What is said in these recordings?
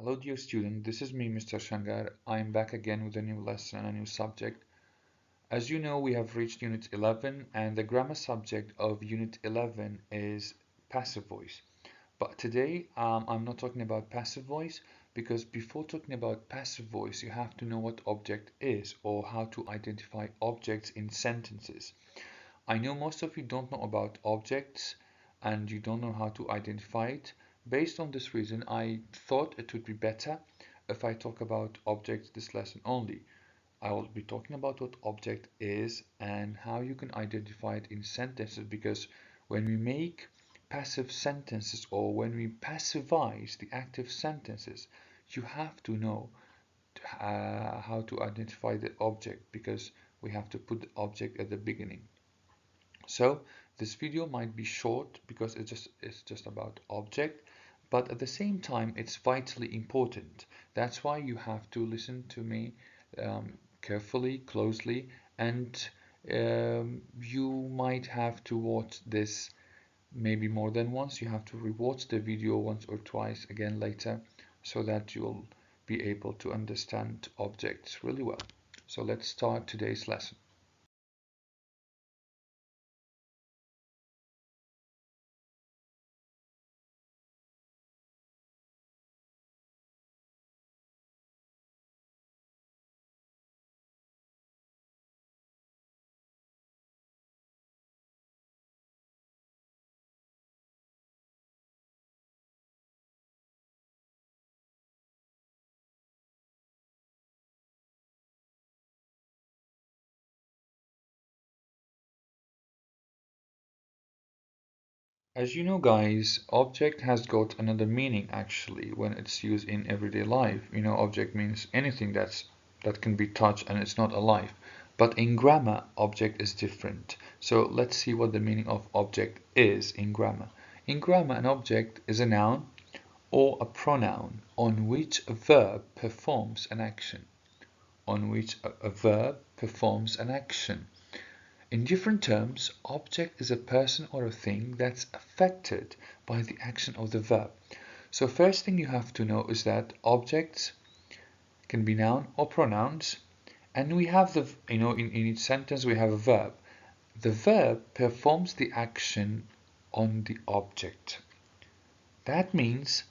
Hello dear student, this is me Mr. Shangar. I am back again with a new lesson and a new subject. As you know, we have reached Unit 11 and the grammar subject of Unit 11 is passive voice. But today I'm not talking about passive voice because before talking about passive voice you have to know what object is or how to identify objects in sentences. I know most of you don't know about objects and you don't know how to identify it. Based on this reason, I thought it would be better if I talk about objects this lesson only. I will be talking about what object is and how you can identify it in sentences, because when we make passive sentences or when we passivize the active sentences, you have to know how to identify the object, because we have to put the object at the beginning. So this video might be short because it's just about object, but at the same time it's vitally important. That's why you have to listen to me carefully, closely, and you might have to watch this maybe more than once. You have to rewatch the video once or twice again later so that you'll be able to understand objects really well. So let's start today's lesson. As you know, guys, object has got another meaning actually when it's used in everyday life. You know, object means anything that can be touched and it's not alive. But in grammar, object is different. So let's see what the meaning of object is in grammar. In grammar, an object is a noun or a pronoun on which a verb performs an action. On which a verb performs an action. In different terms, object is a person or a thing that's affected by the action of the verb. So first thing you have to know is that objects can be noun or pronouns, and we have in each sentence we have a verb. The verb performs the action on the object. That means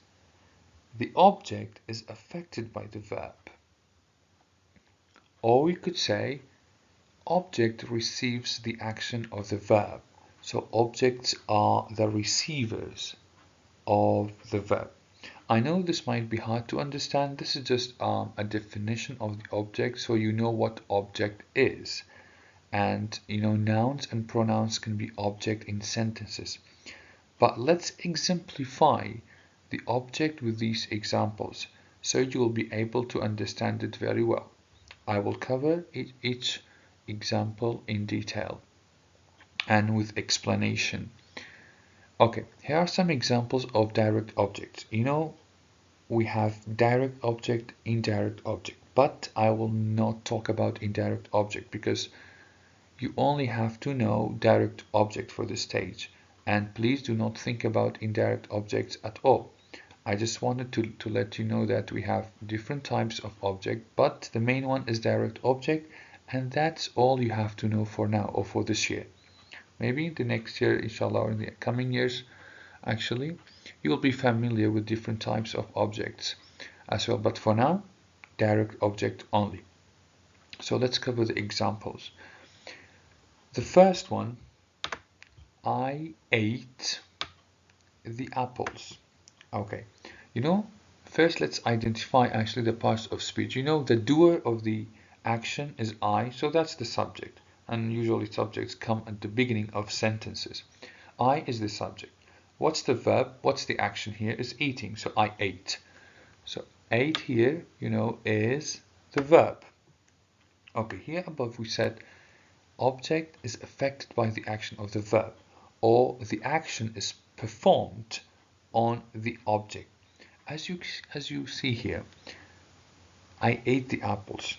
the object is affected by the verb. Or we could say object receives the action of the verb. So objects are the receivers of the verb. I know this might be hard to understand. This is just a definition of the object so you know what object is. And you know, nouns and pronouns can be object in sentences. But let's exemplify the object with these examples so you will be able to understand it very well. I will cover each example in detail and with explanation. Okay, here are some examples of direct objects. You know, we have direct object, indirect object, but I will not talk about indirect object because you only have to know direct object for this stage. And please do not think about indirect objects at all. I just wanted to let you know that we have different types of object, but the main one is direct object, and that's all you have to know for now or for this year. Maybe the next year, inshallah, or in the coming years, actually, you will be familiar with different types of objects as well. But for now, direct object only. So let's cover the examples. The first one, I ate the apples. Okay, you know, first let's identify actually the parts of speech. You know, the doer of the action is I, so that's the subject. And usually subjects come at the beginning of sentences. I is the subject. What's the verb? What's the action here? Is eating. So I ate. So ate here, you know, is the verb. Okay, here above we said object is affected by the action of the verb, or the action is performed on the object. As you see here, I ate the apples.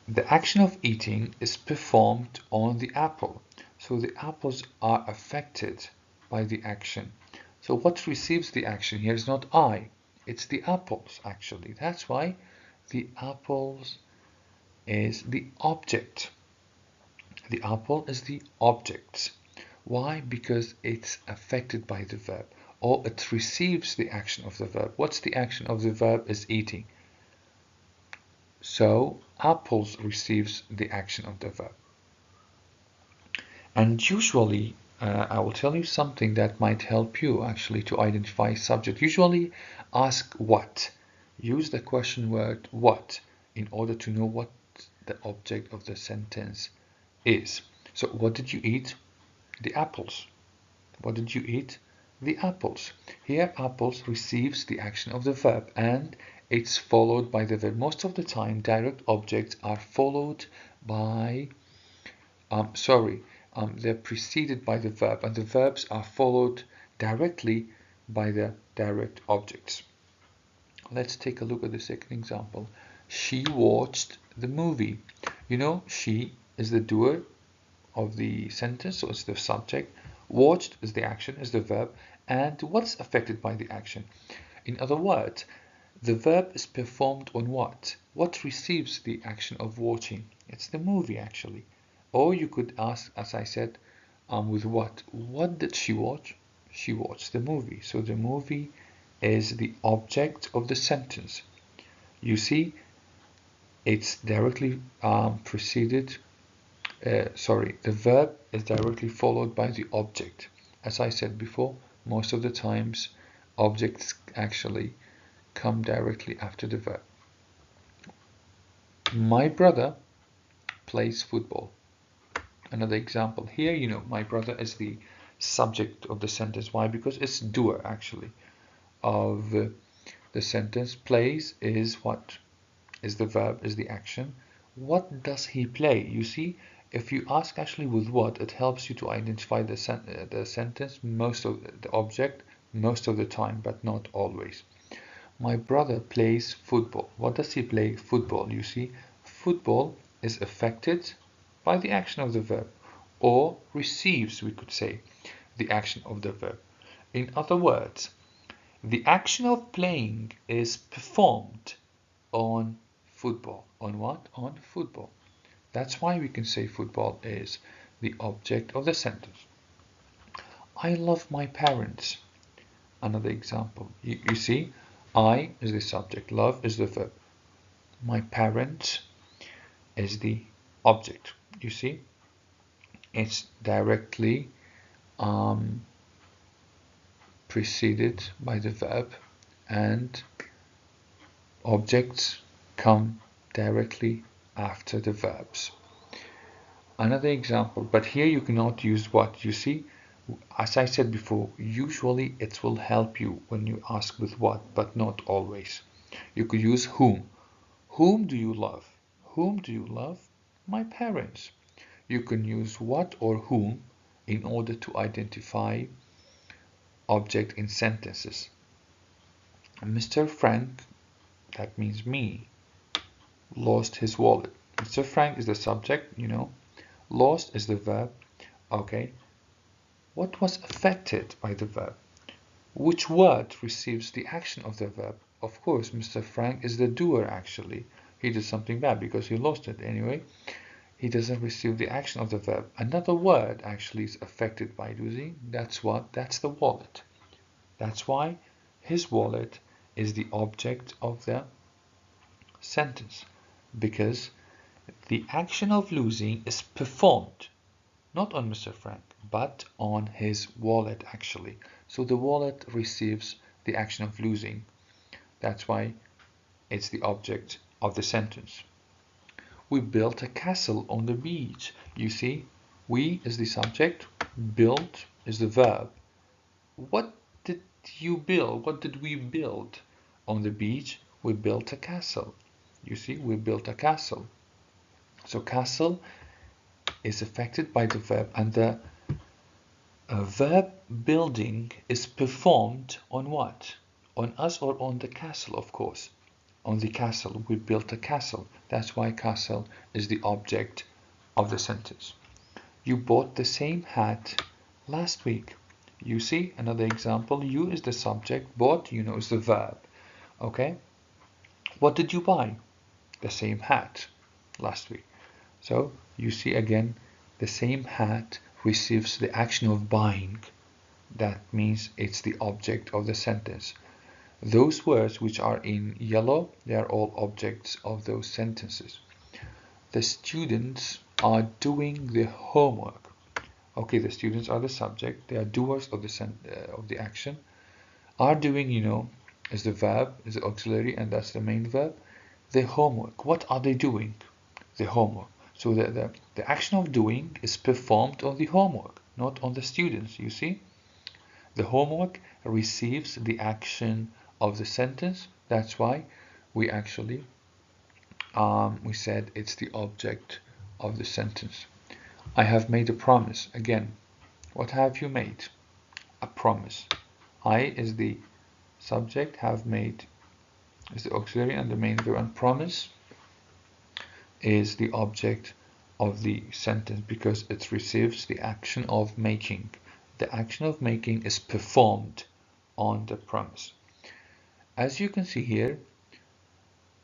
The action of eating is performed on the apple. So the apples are affected by the action. So what receives the action here is not I. It's the apples, actually. That's why the apples is the object. The apple is the object. Why? Because it's affected by the verb, or it receives the action of the verb. What's the action of the verb? Is eating. So apples receives the action of the verb. And usually, I will tell you something that might help you actually to identify subject. Usually ask what. Use the question word what in order to know what the object of the sentence is. So what did you eat? The apples. What did you eat? The apples. Here apples receives the action of the verb and it's followed by the verb. Most of the time direct objects are followed by they're preceded by the verb, and the verbs are followed directly by the direct objects. Let's take a look at the second example. She watched the movie. You know, she is the doer of the sentence, so it's the subject. Watched is the action, is the verb, and what's affected by the action? In other words, the verb is performed on what? What receives the action of watching? It's the movie, actually. Or you could ask, as I said, with what? What did she watch? She watched the movie. So the movie is the object of the sentence. You see, it's directly preceded. The verb is directly followed by the object. As I said before, most of the times objects actually come directly after the verb. My brother plays football. Another example here, you know, my brother is the subject of the sentence. Why? Because it's doer actually of the sentence. Plays is what? Is the verb, is the action. What does he play? You see, if you ask actually with what, it helps you to identify the sentence, most of the object, most of the time, but not always. My brother plays football. What does he play? Football. You see, football is affected by the action of the verb, or receives, we could say, the action of the verb. In other words, the action of playing is performed on football. On what? On football. That's why we can say football is the object of the sentence. I love my parents. Another example. You see, I is the subject, love is the verb. My parents is the object. You see, it's directly preceded by the verb, and objects come directly after the verbs. Another example, but here you cannot use what. You see, as I said before, usually it will help you when you ask with what, but not always. You could use whom. Whom do you love? Whom do you love? My parents. You can use what or whom in order to identify object in sentences. Mr. Frank, that means me, lost his wallet. Mr. Frank is the subject, you know. Lost is the verb. Okay. What was affected by the verb? Which word receives the action of the verb? Of course, Mr. Frank is the doer actually. He did something bad because he lost it anyway. He doesn't receive the action of the verb. Another word actually is affected by losing. That's what? That's the wallet. That's why his wallet is the object of the sentence, because the action of losing is performed not on Mr. Frank, but on his wallet actually. So the wallet receives the action of losing. That's why it's the object of the sentence. We built a castle on the beach. You see, we is the subject, built is the verb. What did you build? What did we build? On the beach, we built a castle. You see, we built a castle. So castle is affected by the verb, and the verb building is performed on what? On us or on the castle, of course. On the castle. We built a castle. That's why castle is the object of the sentence. You bought the same hat last week. You see, another example. You is the subject. Bought, you know, is the verb. Okay, what did you buy? The same hat last week. So you see again, the same hat receives the action of buying. That means it's the object of the sentence. Those words which are in yellow, they are all objects of those sentences. The students are doing the homework. Okay, the students are the subject. They are doers of the action. Are doing, is the verb, is the auxiliary, and that's the main verb. The homework. What are they doing? The homework. So the action of doing is performed on the homework, not on the students, you see? The homework receives the action of the sentence. That's why we actually we said it's the object of the sentence. I have made a promise. Again, what have you made? A promise. I is the subject, have made is the auxiliary and the main verb, and promise is the object of the sentence because it receives the action of making. The action of making is performed on the promise. As you can see here,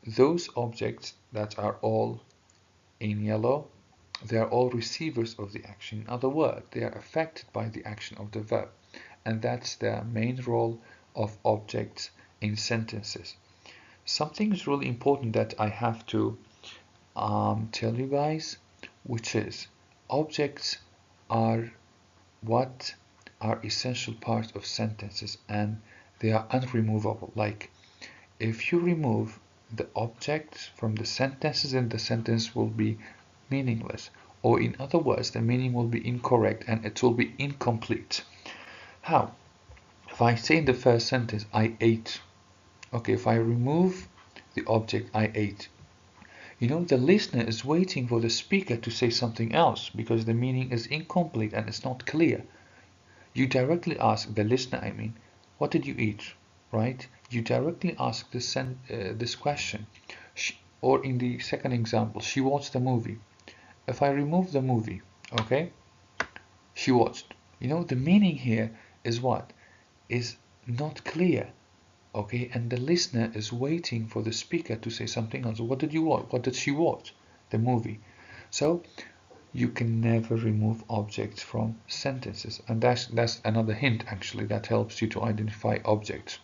those objects that are all in yellow, they are all receivers of the action. In other words, they are affected by the action of the verb. And that's the main role of objects in sentences. Something is really important that I have to tell you guys, which is objects are what are essential parts of sentences and they are unremovable. Like if you remove the object from the sentences, then the sentence will be meaningless. Or in other words, the meaning will be incorrect and it will be incomplete. How? If I say in the first sentence, I ate. Okay, if I remove the object, I ate. The listener is waiting for the speaker to say something else because the meaning is incomplete and it's not clear. You directly ask the listener, I mean, what did you eat? Right? You directly ask this question. Or in the second example, she watched the movie. If I remove the movie, okay, she watched. The meaning here is what? Is not clear. Okay, and the listener is waiting for the speaker to say something else. What did you watch? What did she watch? The movie. So you can never remove objects from sentences, and that's another hint actually that helps you to identify objects.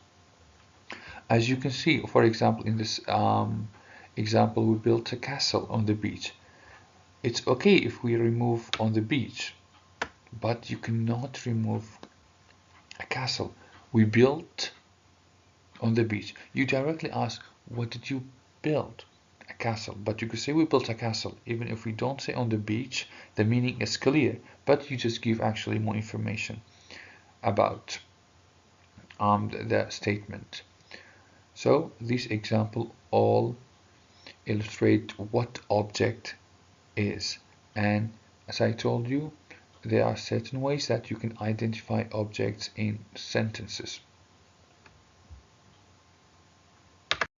As you can see, for example, in this example, we built a castle on the beach. It's okay if we remove on the beach, but you cannot remove a castle. We built on the beach. You directly ask, what did you build? A castle. But you could say we built a castle. Even if we don't say on the beach, the meaning is clear, but you just give actually more information about the statement. So these examples all illustrate what object is. And as I told you, there are certain ways that you can identify objects in sentences.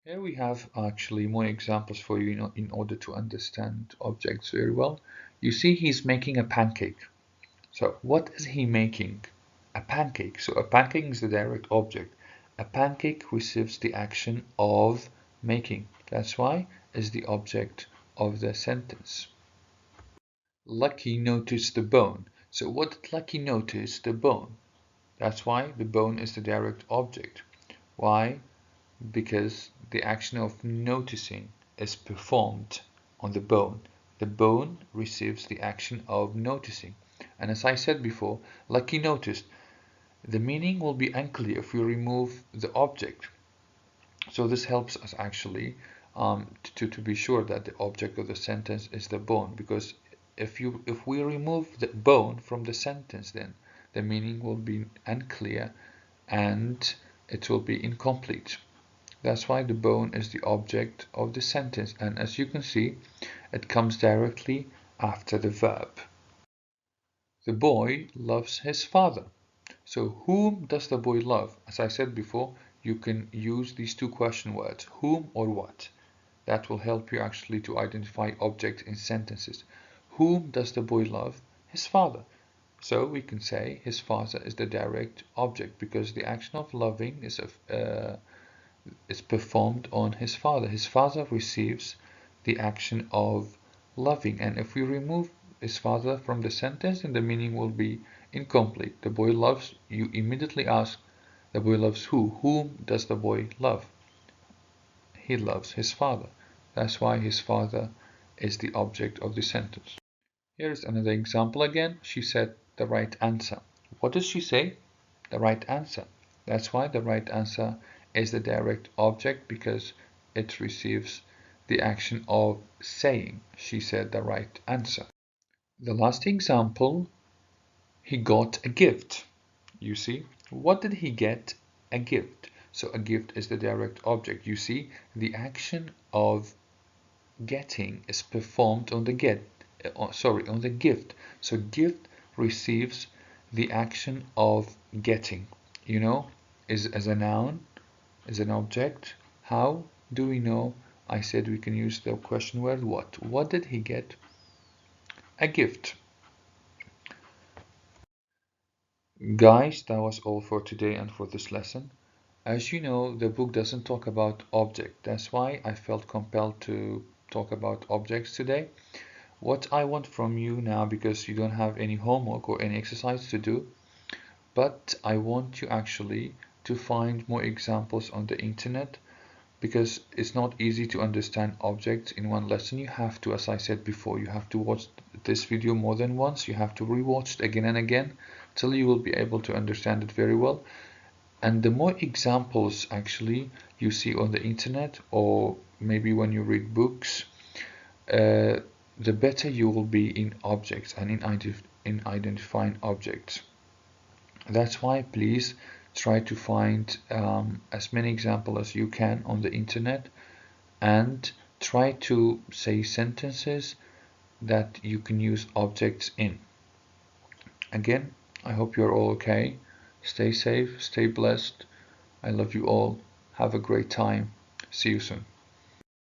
Here we have actually more examples for you in order to understand objects very well. You see he's making a pancake. So what is he making? A pancake. So a pancake is the direct object. A pancake receives the action of making. That's why is the object of the sentence. Lucky noticed the bone. So what did Lucky notice? The bone. That's why the bone is the direct object. Why? Because the action of noticing is performed on the bone. The bone receives the action of noticing. And as I said before, Lucky noticed. The meaning will be unclear if we remove the object. So this helps us actually to be sure that the object of the sentence is the bone, because if we remove the bone from the sentence, then the meaning will be unclear and it will be incomplete. That's why the bone is the object of the sentence, and as you can see, it comes directly after the verb. The boy loves his father. So whom does the boy love? As I said before, you can use these two question words, whom or what. That will help you actually to identify objects in sentences. Whom does the boy love? His father. So we can say his father is the direct object because the action of loving is performed on his father. His father receives the action of loving, and if we remove his father from the sentence, then the meaning will be incomplete. The boy loves, you immediately ask, the boy loves who? Whom does the boy love? He loves his father. That's why his father is the object of the sentence. Here's another example again. She said the right answer. What does she say? The right answer. That's why the right answer is the direct object, because it receives the action of saying. She said the right answer. The last example, he got a gift. You see, what did he get? A gift. So a gift is the direct object. You see, the action of getting is performed on the on the gift. So gift receives the action of getting, you know, is as a noun, as an object. How do we know? I said we can use the question word what did he get? A gift. Guys, that was all for today and for this lesson. As you know, the book doesn't talk about object. That's why I felt compelled to talk about objects today. What I want from you now, because you don't have any homework or any exercise to do, but I want you actually to find more examples on the internet, because it's not easy to understand objects in one lesson. You have to, as I said before, you have to watch this video more than once. You have to rewatch it again and again till you will be able to understand it very well. And the more examples actually you see on the internet, or maybe when you read books, the better you will be in objects and in identifying objects. That's why please try to find as many examples as you can on the internet, and try to say sentences that you can use objects in. Again, I hope you're all okay. Stay safe, stay blessed. I love you all. Have a great time. See you soon.